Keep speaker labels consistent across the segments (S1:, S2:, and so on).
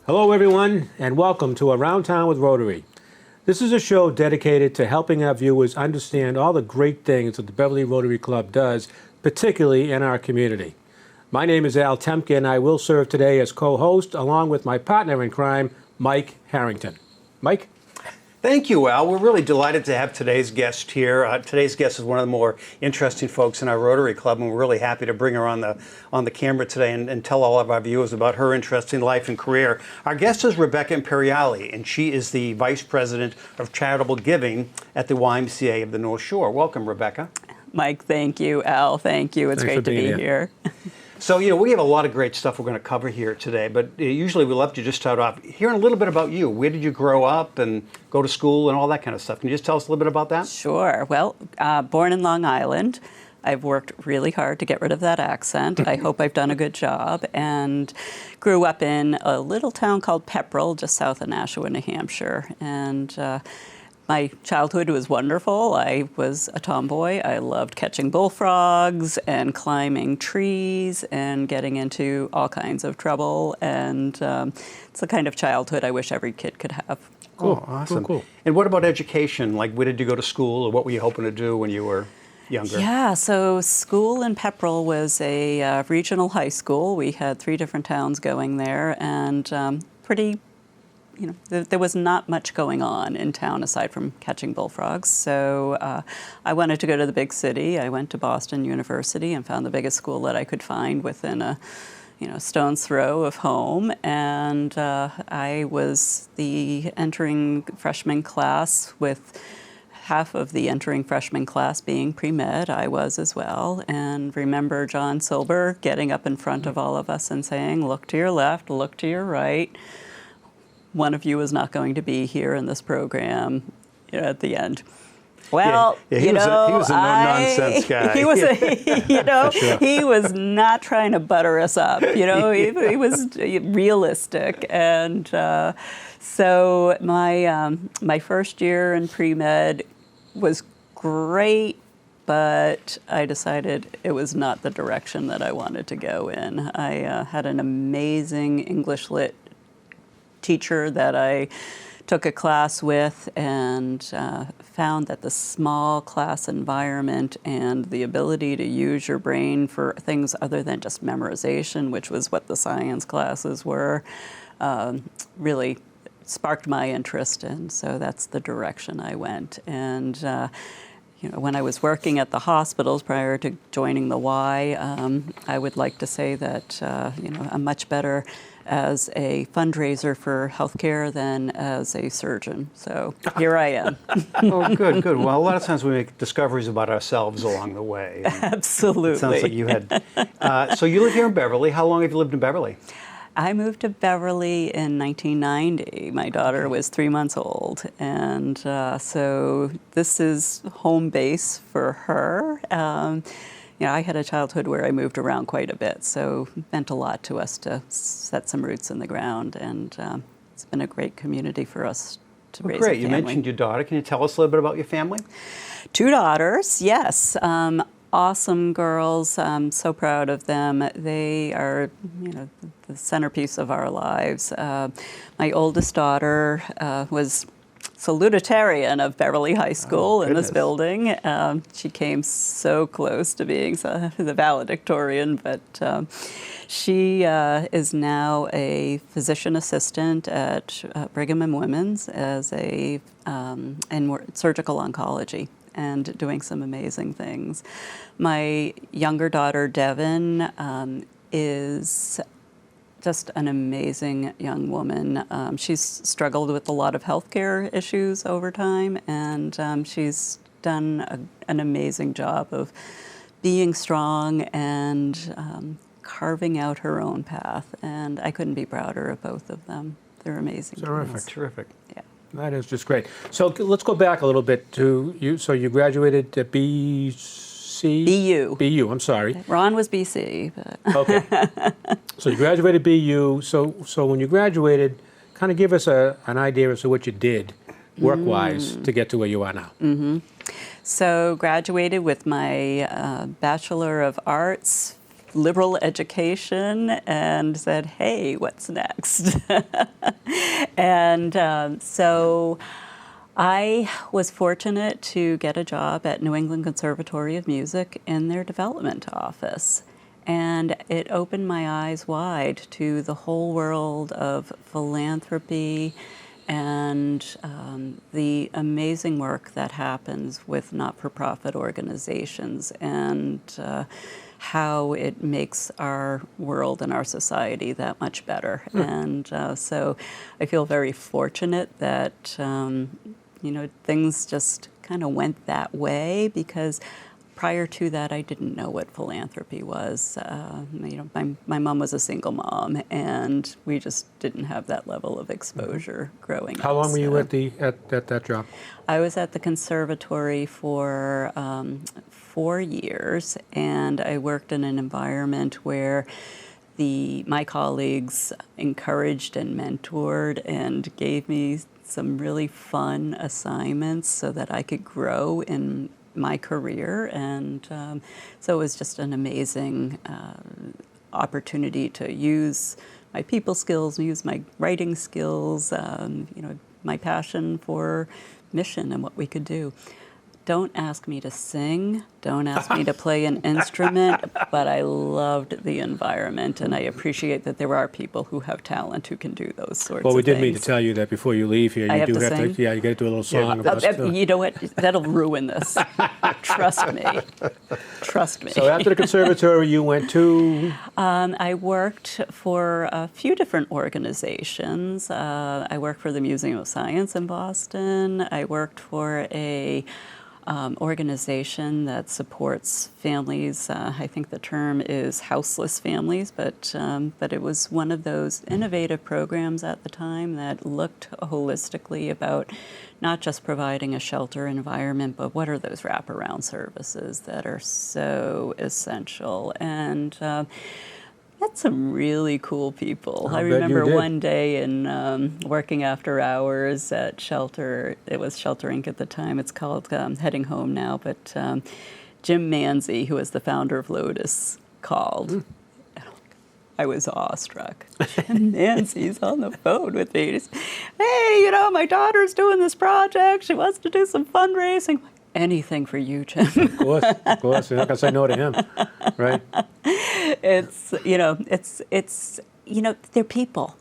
S1: Hello, everyone, and welcome to Around Town with Rotary. This is a show dedicated to helping our viewers understand all the great things that the Beverly Rotary Club does, particularly in our community. My name is Al Temke, and I will serve today as co-host, along with my partner in crime, Mike Harrington. Mike?
S2: Thank you, Al. We're really delighted to have today's guest here. Today's guest is one of the more interesting folks in our Rotary Club, and we're really happy to bring her on the camera today and tell all of our viewers about her interesting life and career. Our guest is Rebecca Imperiali, and she is the Vice President of Charitable Giving at the YMCA of the North Shore. Welcome, Rebecca.
S3: Mike, thank you. Al, thank you. It's great to be here.
S2: So, we have a lot of great stuff we're going to cover here today, but usually we love to just start off hearing a little bit about you. Where did you grow up and go to school and all that kind of stuff? Can you just tell us a little bit about that?
S3: Sure. Well, born in Long Island. I've worked really hard to get rid of that accent. I hope I've done a good job. And grew up in a little town called Pepperell, just south of Nashua, New Hampshire. And my childhood was wonderful. I was a tomboy. I loved catching bullfrogs and climbing trees and getting into all kinds of trouble. And it's the kind of childhood I wish every kid could have.
S2: Cool, awesome.
S1: Cool.
S2: And what about education? Like, where did you go to school, or what were you hoping to do when you were younger?
S3: Yeah, so school in Pepperell was a regional high school. We had 3 different towns going there, and there was not much going on in town aside from catching bullfrogs. So I wanted to go to the big city. I went to Boston University and found the biggest school that I could find within a stone's throw of home. And I was the entering freshman class, with half of the entering freshman class being pre-med. I was as well. And remember John Silber getting up in front of all of us and saying, "Look to your left, look to your right. One of you is not going to be here in this program," at the end. Well,
S2: he was a no-nonsense guy.
S3: He was, sure. He was not trying to butter us up. He was realistic, and so my first year in pre-med was great, but I decided it was not the direction that I wanted to go in. I had an amazing English lit teacher that I took a class with, and found that the small class environment and the ability to use your brain for things other than just memorization, which was what the science classes were, really sparked my interest, and so that's the direction I went. And when I was working at the hospitals prior to joining the Y, I would like to say that I'm much better as a fundraiser for healthcare than as a surgeon. So here I am.
S2: Oh, good. Well, a lot of times we make discoveries about ourselves along the way.
S3: Absolutely.
S2: It sounds like you had. So you live here in Beverly. How long have you lived in Beverly?
S3: I moved to Beverly in 1990. My daughter was 3 months old, and so this is home base for her. I had a childhood where I moved around quite a bit, so it meant a lot to us to set some roots in the ground, and it's been a great community for us to raise a family.
S2: Great. You mentioned your daughter. Can you tell us a little bit about your family?
S3: 2 daughters, yes. Awesome girls. I'm so proud of them. They are, the centerpiece of our lives. My oldest daughter was salutatorian of Beverly High School in this building. She came so close to being the valedictorian, but she is now a physician assistant at Brigham and Women's as in surgical oncology, and doing some amazing things. My younger daughter, Devin, is just an amazing young woman. She's struggled with a lot of healthcare issues over time, and she's done an amazing job of being strong and carving out her own path. And I couldn't be prouder of both of them. They're amazing.
S2: Terrific.
S3: Yeah.
S1: That is just great. So let's go back a little bit to you. So you graduated at BU. BU, I'm sorry.
S3: Ron was BC. But
S1: Okay. So you graduated BU. So when you graduated, kind of give us an idea as to what you did work-wise to get to where you are now.
S3: So graduated with my Bachelor of Arts, liberal education and said, hey, what's next? And so I was fortunate to get a job at New England Conservatory of Music in their development office. And it opened my eyes wide to the whole world of philanthropy and the amazing work that happens with not-for-profit organizations and how it makes our world and our society that much better. And so I feel very fortunate that things just kind of went that way, because prior to that, I didn't know what philanthropy was. My mom was a single mom, and we just didn't have that level of exposure growing up.
S1: How long were you at that job?
S3: I was at the conservatory for 4 years, and I worked in an environment where my colleagues encouraged and mentored and gave me some really fun assignments so that I could grow in my career, and so it was just an amazing opportunity to use my people skills, use my writing skills, my passion for mission and what we could do. Don't ask me to sing, don't ask me to play an instrument, but I loved the environment, and I appreciate that there are people who have talent who can do those sorts of things.
S1: Well, we did mean to tell you that before you leave here,
S3: I
S1: you
S3: have
S1: do
S3: to
S1: have
S3: sing?
S1: to, you got to do a little song about us.
S3: You know what? That'll ruin this. Trust me. Trust me.
S1: So after the conservatory, you went to?
S3: I worked for a few different organizations. I worked for the Museum of Science in Boston. I worked for a organization that supports families. I think the term is houseless families, but it was one of those innovative programs at the time that looked holistically about not just providing a shelter environment, but what are those wraparound services that are so essential. And met some really cool people. I remember one day in working after hours at Shelter. It was Shelter Inc. at the time. It's called Heading Home now. But Jim Manzi, who was the founder of Lotus, called. I was awestruck. Jim Manzi's on the phone with me. He's, hey, my daughter's doing this project. She wants to do some fundraising. Anything for you, Jim.
S1: Of course. You're not going to say no to him, right?
S3: It's they're people,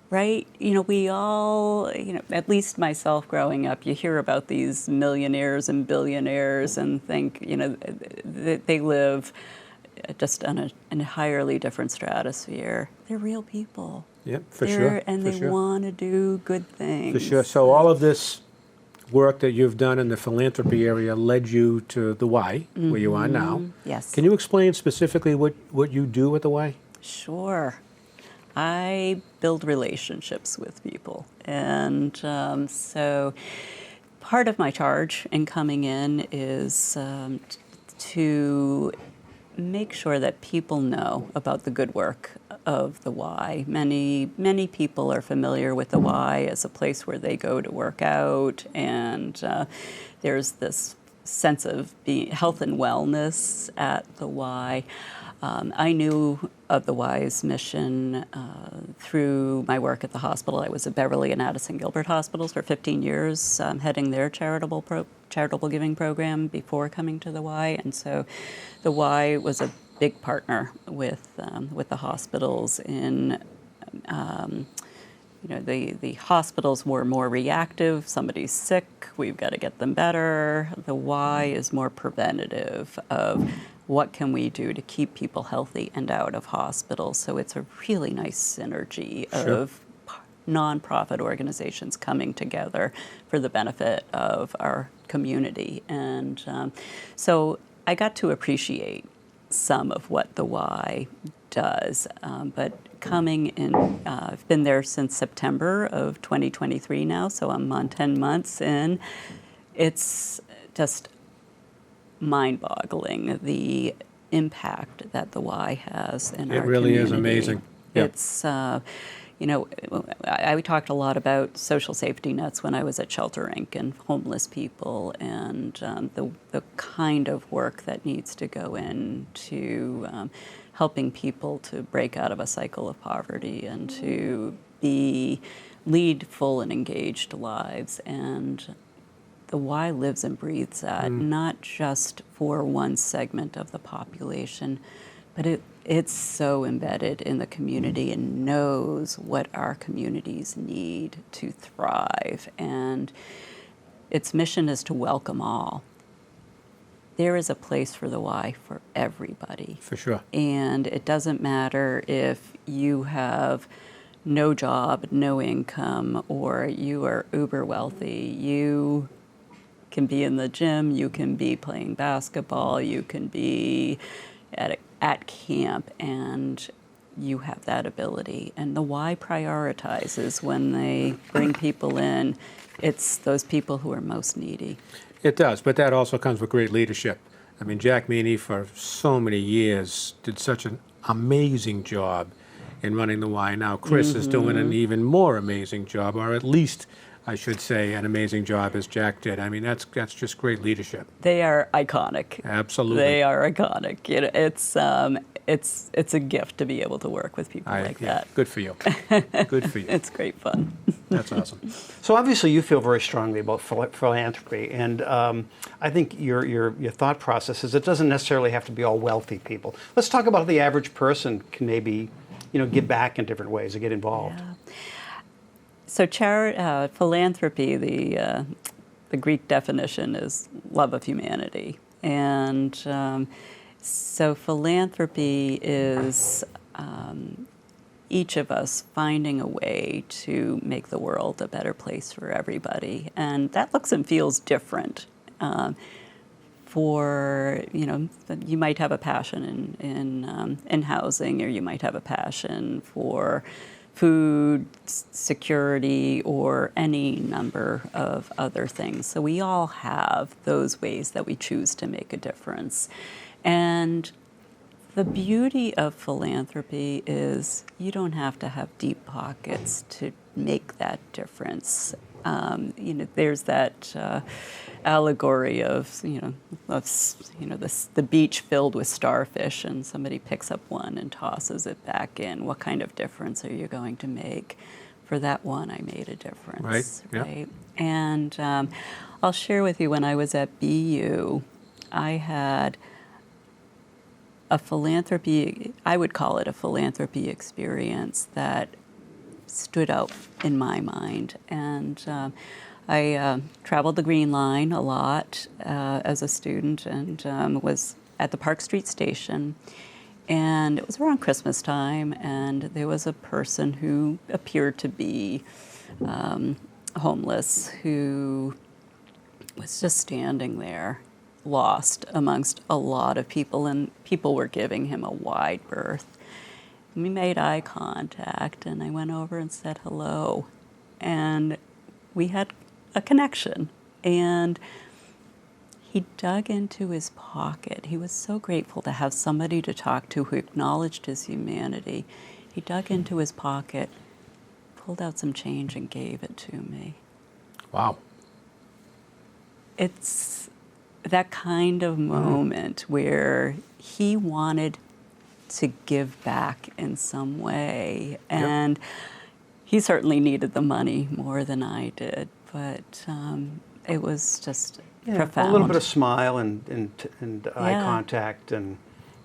S3: right? We all, at least myself growing up, you hear about these millionaires and billionaires and think, they live just on an entirely different stratosphere. They're real people.
S1: Yep, for sure.
S3: And they want to do good things.
S1: For sure. So all of this work that you've done in the philanthropy area led you to the Y, where you are now.
S3: Yes.
S1: Can you explain specifically what you do at the Y?
S3: Sure. I build relationships with people. And so part of my charge in coming in is to make sure that people know about the good work of the Y. Many people are familiar with the Y as a place where they go to work out, and there's this sense of health and wellness at the Y. I knew of the Y's mission through my work at the hospital. I was at Beverly and Addison Gilbert hospitals for 15 years, heading their charitable giving program before coming to the Y. And so the Y was a big partner with the hospitals in the hospitals were more reactive. Somebody's sick, we've got to get them better. The Y is more preventative of what can we do to keep people healthy and out of hospitals. So it's a really nice synergy of nonprofit organizations coming together for the benefit of our community. And so I got to appreciate some of what the Y does. But coming in, I've been there since September of 2023 now, so I'm on 10 months in. It's just mind-boggling, the impact that the Y has in our community.
S1: It really is amazing. Yep.
S3: It's, I talked a lot about social safety nets when I was at Shelter Inc. and homeless people, and the kind of work that needs to go into helping people to break out of a cycle of poverty and to lead full and engaged lives. And the Y lives and breathes that, not just for one segment of the population, but it's so embedded in the community and knows what our communities need to thrive. And its mission is to welcome all. There is a place for the Y for everybody.
S1: For sure.
S3: And it doesn't matter if you have no job, no income, or you are uber wealthy. You can be in the gym, you can be playing basketball, you can be at camp, and you have that ability. And the Y prioritizes when they bring people in. It's those people who are most needy.
S1: It does, but that also comes with great leadership. I mean, Jack Meany for so many years did such an amazing job in running the Y. Now Chris is doing an even more amazing job, or at least I should say an amazing job as Jack did. I mean, that's just great leadership.
S3: They are iconic.
S1: Absolutely.
S3: They are iconic. You know, it's a gift to be able to work with people like that.
S1: Good for you. Good for you.
S3: It's great fun.
S1: That's awesome.
S2: So obviously you feel very strongly about philanthropy, and I think your thought process is it doesn't necessarily have to be all wealthy people. Let's talk about how the average person can maybe, give back in different ways or get involved.
S3: Yeah. So philanthropy, the Greek definition is love of humanity. And so philanthropy is each of us finding a way to make the world a better place for everybody. And that looks and feels different. You might have a passion in housing, or you might have a passion for food security, or any number of other things. So we all have those ways that we choose to make a difference. And the beauty of philanthropy is you don't have to have deep pockets to make that difference. There's that allegory of the beach filled with starfish, and somebody picks up one and tosses it back in. What kind of difference are you going to make? For that one, I made a difference.
S1: Right.
S3: And I'll share with you, when I was at BU, I had a philanthropy, I would call it a philanthropy experience that stood out in my mind. And I traveled the Green Line a lot as a student, and was at the Park Street station. And it was around Christmas time, and there was a person who appeared to be homeless, who was just standing there, lost amongst a lot of people, and people were giving him a wide berth. We made eye contact, and I went over and said hello, and we had a connection. And he dug into his pocket. He was so grateful to have somebody to talk to who acknowledged his humanity. He dug into his pocket, pulled out some change, and gave it to me.
S1: Wow.
S3: It's that kind of moment where he wanted to give back in some way. And he certainly needed the money more than I did, but it was just profound.
S2: A little bit of smile and eye contact, and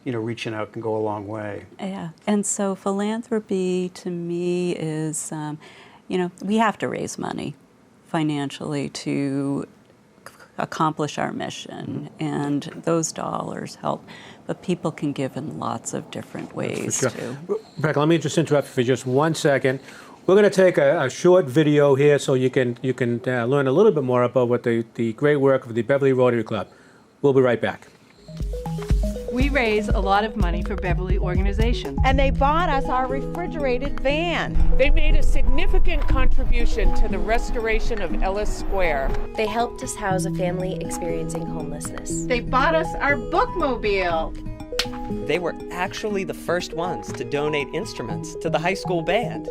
S2: reaching out can go a long way.
S3: Yeah, and so philanthropy to me is, we have to raise money financially to accomplish our mission, and those dollars help, but people can give in lots of different ways too.
S1: Rebecca, let me just interrupt you for just 1 second. We're going to take a short video here so you can learn a little bit more about what the great work of the Beverly Rotary Club. We'll be right back.
S4: We raise a lot of money for Beverly organizations.
S5: And they bought us our refrigerated van.
S6: They made a significant contribution to the restoration of Ellis Square.
S7: They helped us house a family experiencing homelessness.
S5: They bought us our bookmobile.
S8: They were actually the first ones to donate instruments to the high school band.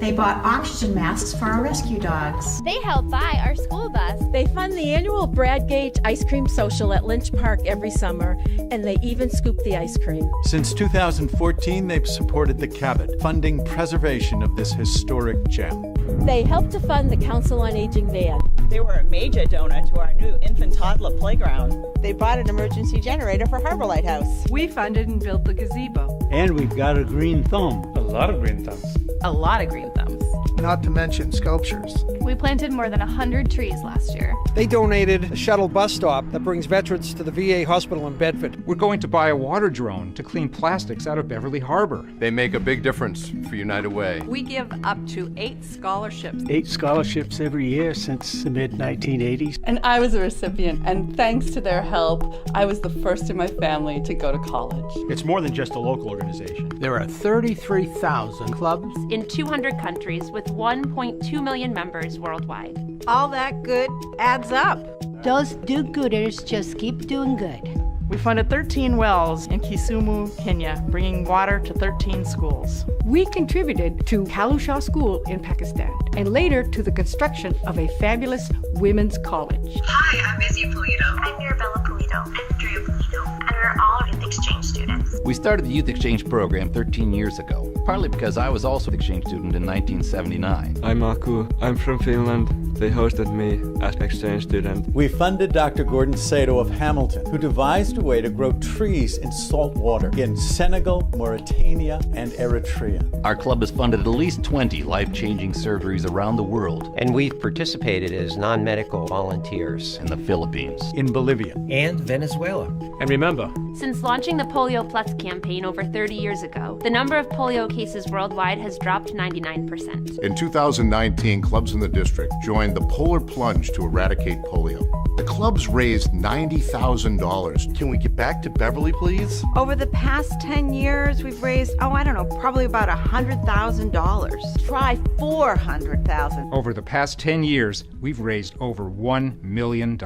S9: They bought oxygen masks for our rescue dogs.
S10: They help buy our school bus.
S11: They fund the annual Brad Gage Ice Cream Social at Lynch Park every summer, and they even scoop the ice cream.
S12: Since 2014, they've supported the Cabot, funding preservation of this historic gem.
S11: They helped to fund the Council on Aging van.
S13: They were a major donor to our new infant-toddler playground. They bought an emergency generator for Harbor Lighthouse.
S4: We funded and built the gazebo.
S14: And we've got a green thumb.
S15: A lot of green thumbs.
S16: A lot of green thumbs.
S17: Not to mention sculptures.
S18: We planted more than 100 trees last year.
S19: They donated a shuttle bus stop that brings veterans to the VA hospital in Bedford.
S20: We're going to buy a water drone to clean plastics out of Beverly Harbor.
S21: They make a big difference for United Way.
S22: We give up to 8 scholarships.
S14: 8 scholarships every year since the mid-1980s.
S23: And I was a recipient, and thanks to their help, I was the first in my family to go to college.
S24: It's more than just a local organization.
S25: There are 33,000 clubs
S10: in 200 countries with 1.2 million members worldwide.
S5: All that good adds up.
S26: Those do-gooders just keep doing good.
S27: We funded 13 wells in Kisumu, Kenya, bringing water to 13 schools.
S28: We contributed to Kalusha School in Pakistan, and later to the construction of a fabulous women's college.
S29: Hi, I'm Izzy Polito. I'm Mirabella Polito. I'm Andrea Polito. And we're all youth exchange students.
S30: We started the youth exchange program 13 years ago, partly because I was also an exchange student in 1979.
S31: I'm Aku. I'm from Finland. They hosted me as an exchange student.
S12: We funded Dr. Gordon Sato of Hamilton, who devised a way to grow trees in salt water in Senegal, Mauritania, and Eritrea.
S30: Our club has funded at least 20 life-changing surgeries around the world.
S8: And we've participated as non-medical volunteers
S30: in the Philippines,
S12: in Bolivia,
S8: and Venezuela.
S1: And remember,
S10: since launching the Polio Plus campaign over 30 years ago, the number of polio cases worldwide has dropped 99%.
S32: In 2019, clubs in the district joined the Polar Plunge to eradicate polio. The clubs raised $90,000.
S33: Can we get back to Beverly, please?
S5: Over the past 10 years, we've raised, probably about $100,000. Try $400,000.
S20: Over the past 10 years, we've raised over $1 million.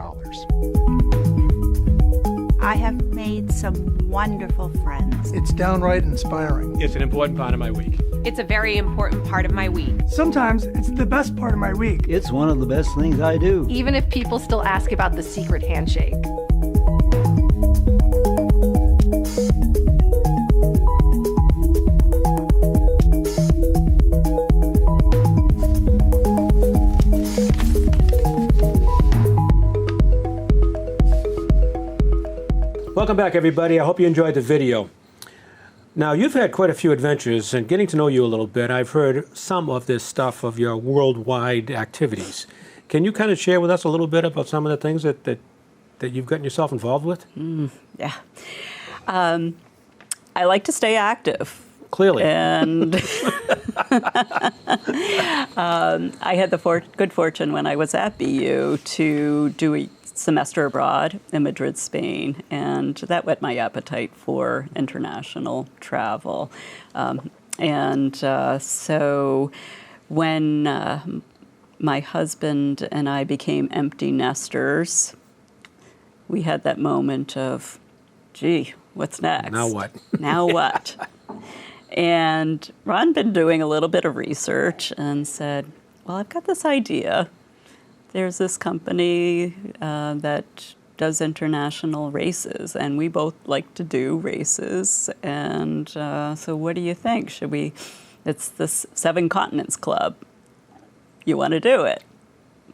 S34: I have made some wonderful friends.
S17: It's downright inspiring.
S1: It's an important part of my week.
S16: It's a very important part of my week.
S17: Sometimes it's the best part of my week.
S14: It's one of the best things I do.
S4: Even if people still ask about the secret handshake.
S1: Welcome back, everybody. I hope you enjoyed the video. Now, you've had quite a few adventures, and getting to know you a little bit, I've heard some of this stuff of your worldwide activities. Can you kind of share with us a little bit about some of the things that you've gotten yourself involved with?
S3: Yeah. I like to stay active.
S1: Clearly.
S3: And I had the good fortune when I was at BU to do a semester abroad in Madrid, Spain, and that whet my appetite for international travel. So when my husband and I became empty nesters, we had that moment of, gee, what's next?
S1: Now what?
S3: Now what? And Ron been doing a little bit of research and said, well, I've got this idea. There's this company that does international races, and we both like to do races. And so what do you think? It's this 7 Continents Club. You want to do it?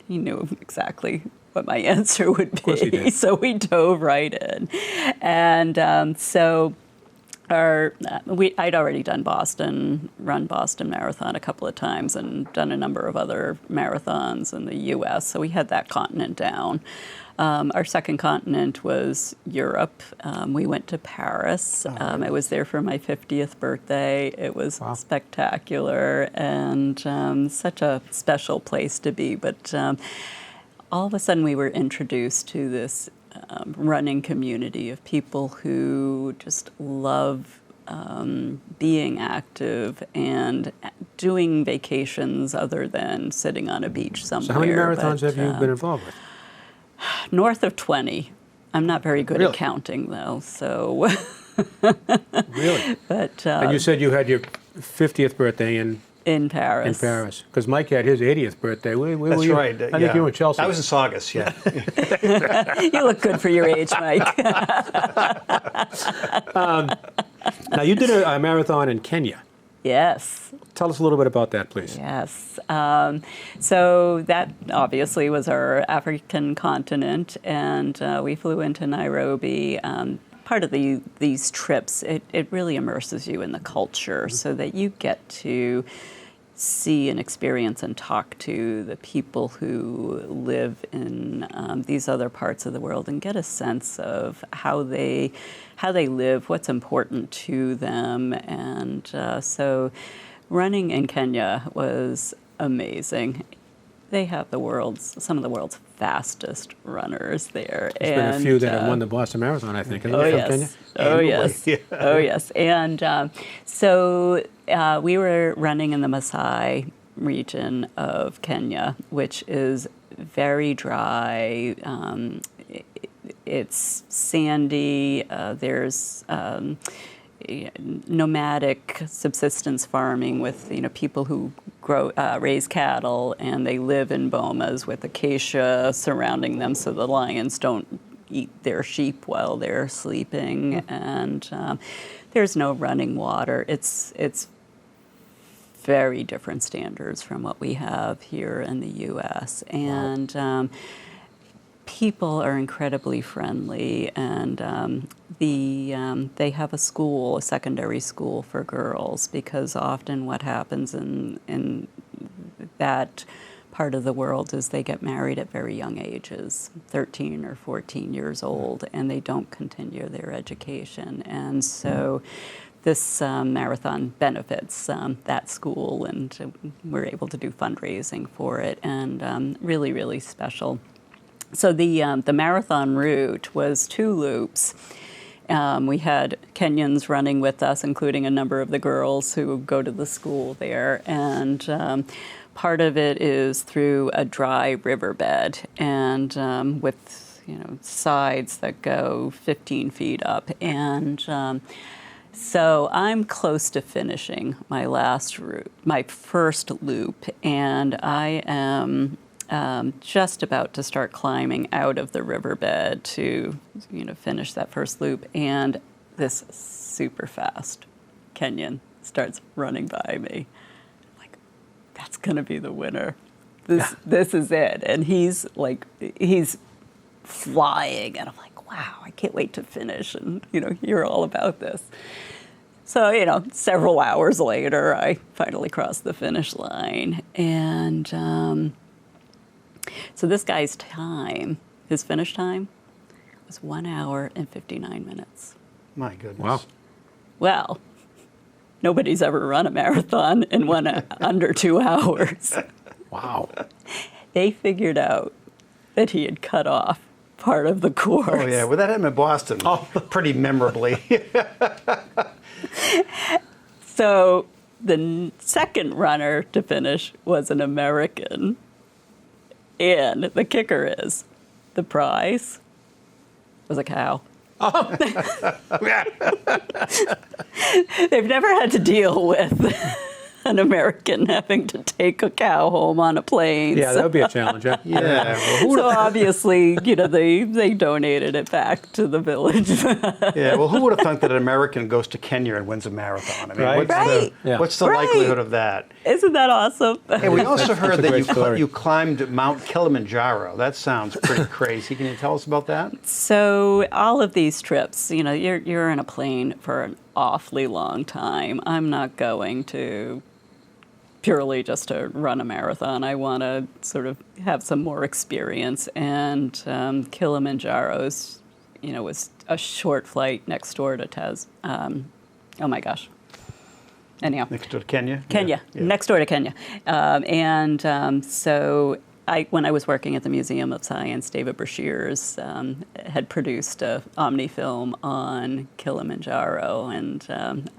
S3: He knew exactly what my answer would be.
S1: Of course he did.
S3: So we dove right in. And I'd already done run Boston Marathon a couple of times and done a number of other marathons in the U.S., so we had that continent down. Our second continent was Europe. We went to Paris. I was there for my 50th birthday. It was spectacular and such a special place to be. But all of a sudden we were introduced to this running community of people who just love being active and doing vacations other than sitting on a beach somewhere.
S1: So how many marathons have you been involved with?
S3: North of 20. I'm not very good at counting, though, so...
S1: Really?
S3: But,
S1: and you said you had your 50th birthday, and
S3: In Paris.
S1: In Paris, because Mike had his 80th birthday. Where were
S2: That's
S1: you?
S2: right.
S1: I think you were in Chelsea.
S2: I was in Saugus, yeah.
S3: You look good for your age, Mike.
S1: Now, you did a marathon in Kenya.
S3: Yes.
S1: Tell us a little bit about that, please.
S3: Yes. So that obviously was our African continent, and we flew into Nairobi. Part of these trips, it really immerses you in the culture so that you get to see and experience and talk to the people who live in these other parts of the world and get a sense of how they live, what's important to them. And so running in Kenya was amazing. They have some of the world's fastest runners there.
S1: There's been a few that have won the Boston Marathon, I think. Isn't it, from Kenya?
S3: Oh, yes.
S2: Yeah.
S3: Oh, yes. And so we were running in the Maasai region of Kenya, which is very dry. It's sandy. There's nomadic subsistence farming with people who raise cattle, and they live in bomas with acacia surrounding them so the lions don't eat their sheep while they're sleeping. And there's no running water. It's very different standards from what we have here in the U.S. And people are incredibly friendly, and they have a secondary school for girls, because often what happens in that part of the world is they get married at very young ages, 13 or 14 years old, and they don't continue their education. And so this marathon benefits that school, and we're able to do fundraising for it, and really, really special. So the marathon route was 2 loops. We had Kenyans running with us, including a number of the girls who go to the school there. And part of it is through a dry riverbed, and with sides that go 15 feet up. And so I'm close to finishing my first loop, and I am just about to start climbing out of the riverbed to, finish that first loop, and this super fast Kenyan starts running by me. I'm like, that's gonna be the winner. This is it. And he's flying, and I'm like, wow, I can't wait to finish and hear all about this. So, several hours later, I finally crossed the finish line, and so this guy's time, his finish time, was 1 hour and 59 minutes.
S2: My goodness.
S1: Wow.
S3: Well, nobody's ever run a marathon in under 2 hours.
S1: Wow.
S3: They figured out that he had cut off part of the course.
S2: Oh, yeah. Well, that happened in Boston pretty memorably.
S3: So the second runner to finish was an American. And the kicker is, the prize was a cow. Oh. They've never had to deal with an American having to take a cow home on a plane.
S1: Yeah, that would be a challenge. Yeah.
S3: So obviously, they donated it back to the village.
S2: Yeah, well, who would have thought that an American goes to Kenya and wins a marathon? I mean,
S1: Right.
S2: what's the likelihood of that?
S3: Isn't that awesome?
S2: Hey, we also heard that
S1: you
S2: climbed Mount Kilimanjaro. That sounds pretty crazy. Can you tell us about that?
S3: So all of these trips, you're in a plane for an awfully long time. I'm not going to purely just to run a marathon. I want to sort of have some more experience. And Kilimanjaro's, was a short flight next door to oh my gosh. Anyhow.
S2: Next door to Kenya?
S3: Kenya, yeah. Next door to Kenya. So when I was working at the Museum of Science, David Brashears had produced a Omni film on Kilimanjaro, and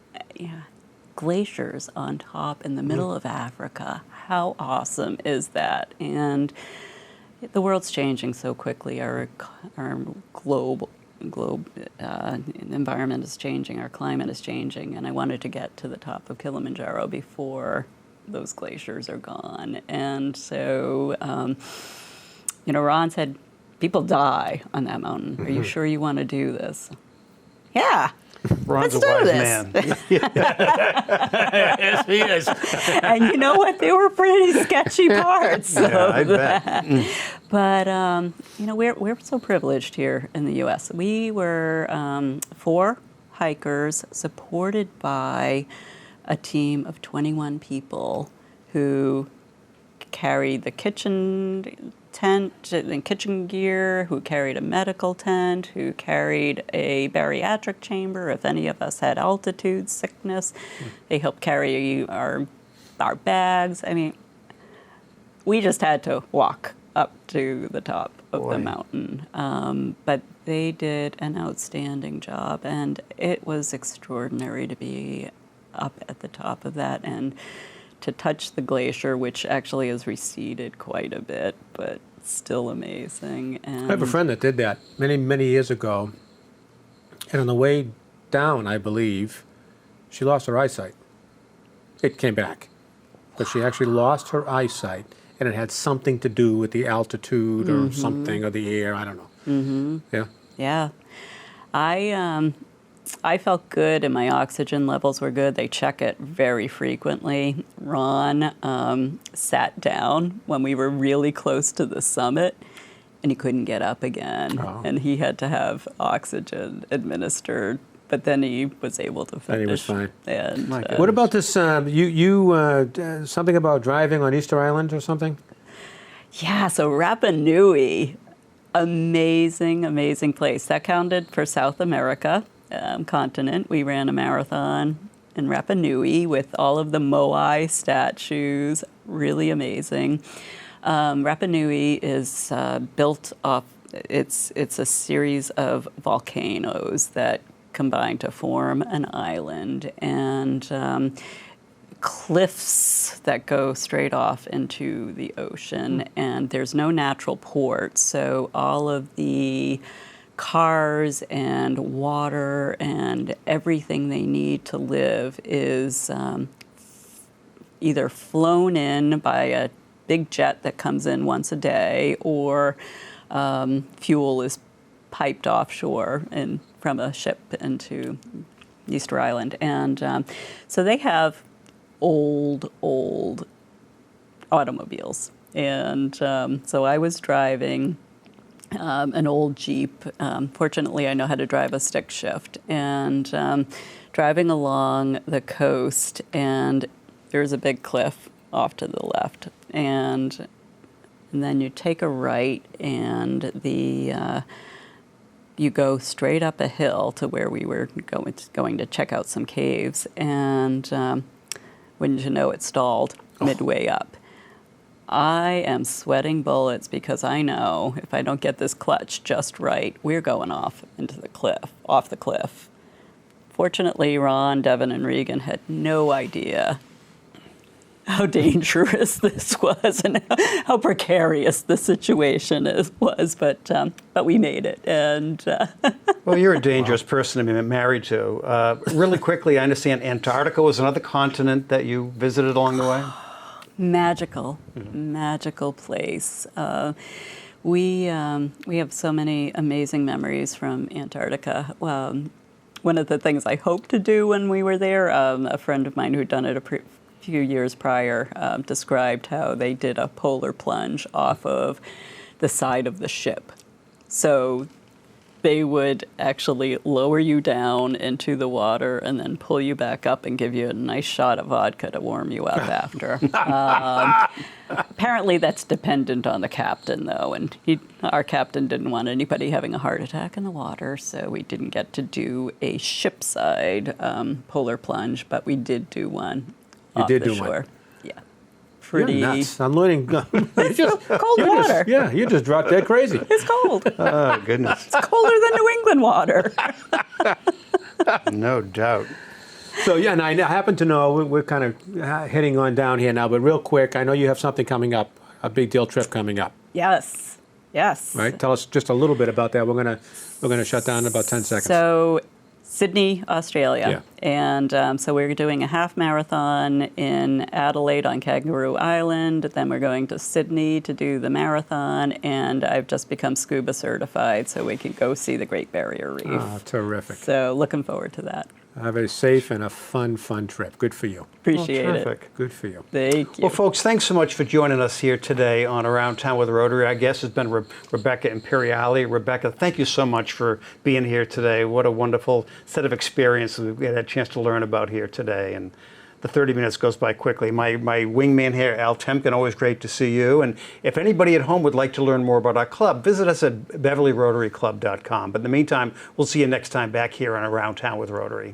S3: glaciers on top in the middle of Africa. How awesome is that? And the world's changing so quickly. Our globe environment is changing. Our climate is changing, and I wanted to get to the top of Kilimanjaro before those glaciers are gone. And so, Ron said, people die on that mountain. Are you sure you want to do this? Yeah.
S2: Ron's
S3: Let's
S2: a wise
S3: do
S2: man.
S3: this.
S1: Yes, he is.
S3: And you know what? They were pretty sketchy parts.
S2: Yeah, I bet.
S3: But we're so privileged here in the U.S. We were 4 hikers supported by a team of 21 people who carried the kitchen tent and kitchen gear, who carried a medical tent, who carried a bariatric chamber if any of us had altitude sickness. They helped carry our bags. I mean, we just had to walk up to the top of the mountain. But they did an outstanding job, and it was extraordinary to be up at the top of that and to touch the glacier, which actually has receded quite a bit, but still amazing. And
S1: I have a friend that did that many, many years ago, and on the way down, I believe, she lost her eyesight. It came back, but she actually lost her eyesight, and it had something to do with the altitude or something, or the air, I don't know. Yeah.
S3: Yeah. I felt good and my oxygen levels were good. They check it very frequently. Ron sat down when we were really close to the summit and he couldn't get up again. And he had to have oxygen administered, but then he was able to finish.
S1: And he was fine.
S3: And,
S1: what about this, something about driving on Easter Island or something?
S3: Yeah, so Rapa Nui, amazing, amazing place. That counted for South America. Continent. We ran a marathon in Rapa Nui with all of the Moai statues. Really amazing. Rapa Nui is built off. It's a series of volcanoes that combine to form an island, and cliffs that go straight off into the ocean. And there's no natural port, so all of the cars and water and everything they need to live is either flown in by a big jet that comes in once a day, or fuel is piped offshore and from a ship into Easter Island. And so they have old automobiles. And so I was driving an old Jeep. Fortunately, I know how to drive a stick shift. And driving along the coast, and there's a big cliff off to the left. And then you take a right, and you go straight up a hill to where we were going to check out some caves. And wouldn't you know, it stalled midway up. I am sweating bullets because I know if I don't get this clutch just right, we're going off the cliff. Fortunately, Ron, Devin, and Regan had no idea how dangerous this was and how precarious the situation was, but we made it. And
S2: well, you're a dangerous person to be married to. Really quickly, I understand Antarctica was another continent that you visited along the way.
S3: Magical place. We have so many amazing memories from Antarctica. One of the things I hoped to do when we were there, a friend of mine who'd done it a few years prior described how they did a polar plunge off of the side of the ship. So they would actually lower you down into the water and then pull you back up and give you a nice shot of vodka to warm you up after. Apparently that's dependent on the captain, though, and our captain didn't want anybody having a heart attack in the water, so we didn't get to do a shipside polar plunge, but we did do one off the shore. Yeah. Pretty.
S1: You're nuts. I'm learning.
S3: Cold water.
S1: You just dropped dead crazy.
S3: It's cold.
S2: Oh, goodness.
S3: It's colder than New England water.
S2: No doubt.
S1: So, yeah, and I happen to know, we're kind of heading on down here now, but real quick, I know you have something coming up, a big deal trip coming up.
S3: Yes.
S1: Right? Tell us just a little bit about that. We're gonna shut down in about 10 seconds.
S3: So Sydney, Australia.
S1: Yeah.
S3: And so we're doing a half marathon in Adelaide on Kangaroo Island. Then we're going to Sydney to do the marathon. And I've just become scuba certified so we can go see the Great Barrier Reef.
S1: Oh, terrific.
S3: So looking forward to that.
S1: Have a safe and a fun trip. Good for you.
S3: Appreciate
S2: terrific.
S1: Good for you.
S3: Thank you.
S2: Well, folks, thanks so much for joining us here today on Around Town with Rotary. Our guest has been Rebecca Imperiali. Rebecca, thank you so much for being here today. What a wonderful set of experiences we had a chance to learn about here today. And the 30 minutes goes by quickly. My wingman here, Al Temkin, always great to see you. And if anybody at home would like to learn more about our club, visit us at BeverlyRotaryClub.com. But in the meantime, we'll see you next time back here on Around Town with Rotary.